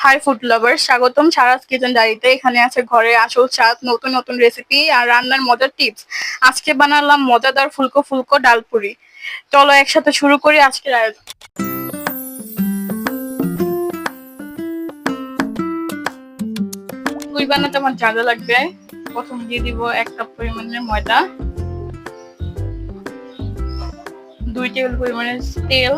High food lover, স্বাগতম সারাস kitchen ডায়েরিতে। এখানে আছে ঘরের আসল স্বাদ, নতুন নতুন রেসিপি আর রান্নার মজার টিপস। আজকে বানালাম মজাদার ফুলকো ফুলকো ডালপুরি। চলো একসাথে শুরু করি আজকের আয়োজন। পুরি বানাতে আমার যা যা লাগবে, প্রথম দিয়ে দিব 1 কাপ পরিমাণের ময়দা, 2 টেবিল পরিমাণের তেল,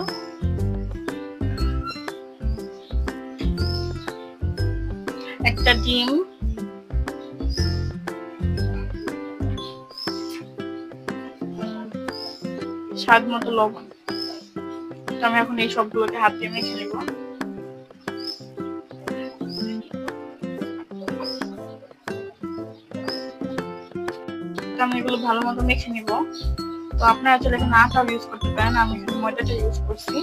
একটা ডিম, স্বাদ মতো লবণ। আমি এখন এই সবগুলোকে হাত দিয়ে মেখে নেব। আমি এগুলো ভালো মতো মেখে নিব। তো আপনারা চাইলে এখানে আটাও ইউজ করতে পারেন, আমি এখানে ময়দাটা ইউজ করছি।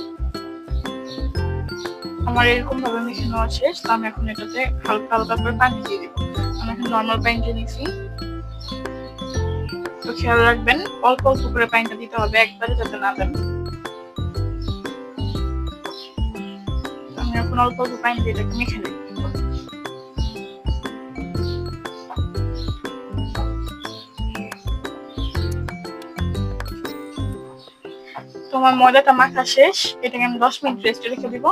আমার এরকম ভাবে মেখে নেওয়া শেষ। তো আমি এখন এটাতে হালকা হালকা করে পানি দিয়ে দিব। আমি এখন নর্মাল পানিটা নিয়েছি। তো খেয়াল রাখবেন অল্প অল্প করে পানিটা দিতে হবে, একবারে যাতে না দেন। আমি এখন অল্প অল্প পানি দিয়ে এটাকে মেখে নেব। তোমার ময়দাটা মাখা শেষ, এটাকে আমি 10 মিনিট রেস্টে রেখে দিব।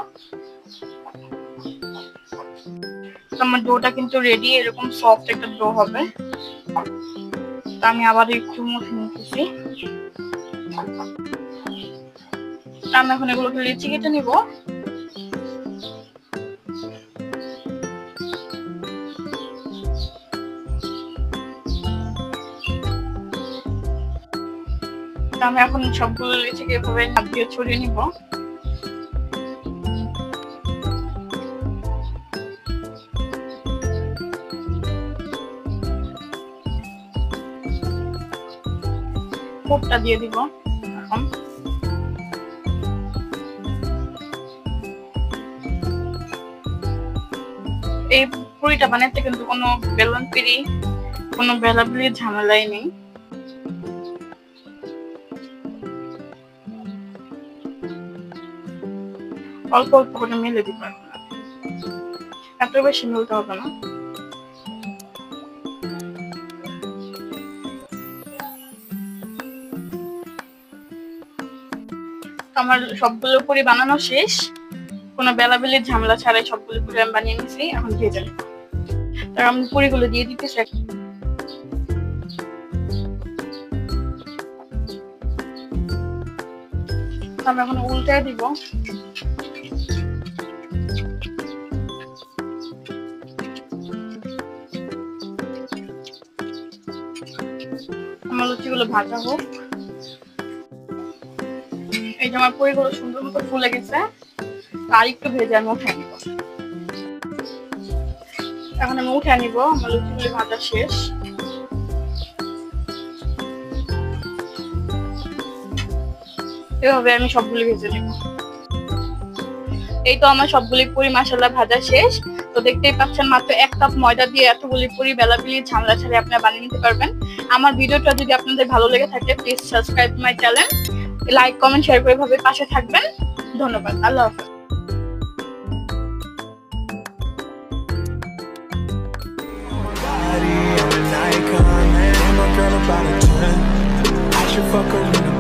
আমার ডোটা কিন্তু রেডি, এরকম সফট একটা ডো হবে। তো আমি আবার একটু মুখে নিতেছি। আমি এখন এগুলোকে লিচি কেটে নিব। আমি এখন সবগুলো লিচিকে এভাবে হাত দিয়ে ছড়িয়ে নিব। পুরটা দিয়ে দিব এখন। এই পুরিটা বানাতে কিন্তু কোনো বেলুন পিড়ি, কোনো বেলাবেলি ঝামেলাই নেই। অল্প অল্প করে মেলে দিতে পারবো না, এত বেশি মিলতে হবে না। আমার সবগুলো পুরি বানানো শেষ, কোনো বেলাবেলির ঝামেলা ছাড়াই সবগুলো পুরি আমি বানিয়ে নিয়েছি। এখন ভেজে নেব। তার আমি পুরিগুলো দিয়ে দিতেছি। আমি এখন উল্টে দিব। আমার লুচিগুলো ভাজা হোক। এই যে আমার পুরিগুলো সুন্দর মতো ফুলে গেছে, আর একটু ভেজে আমি উঠে নিব। এখন আমি উঠে নিব, আমার লুচিগুলো ভাজা শেষ। এভাবে আমি সবগুলি ভেজে নিব। এই তো আমার সবগুলি পুরি মাশাআল্লাহ ভাজা শেষ। তো দেখতেই পাচ্ছেন মাত্র 1 কাপ ময়দা দিয়ে এতগুলি পুরি বেলাবেলি ঝামেলা ছাড়াই আপনারা বানিয়ে নিতে পারবেন। আমার ভিডিওটা যদি আপনাদের ভালো লেগে থাকে please subscribe my channel, like comment share করে ভাবে পাশে থাকবেন। ধন্যবাদ। আল্লাহ হাফেজ। Girl about a 10. I should fuck her in the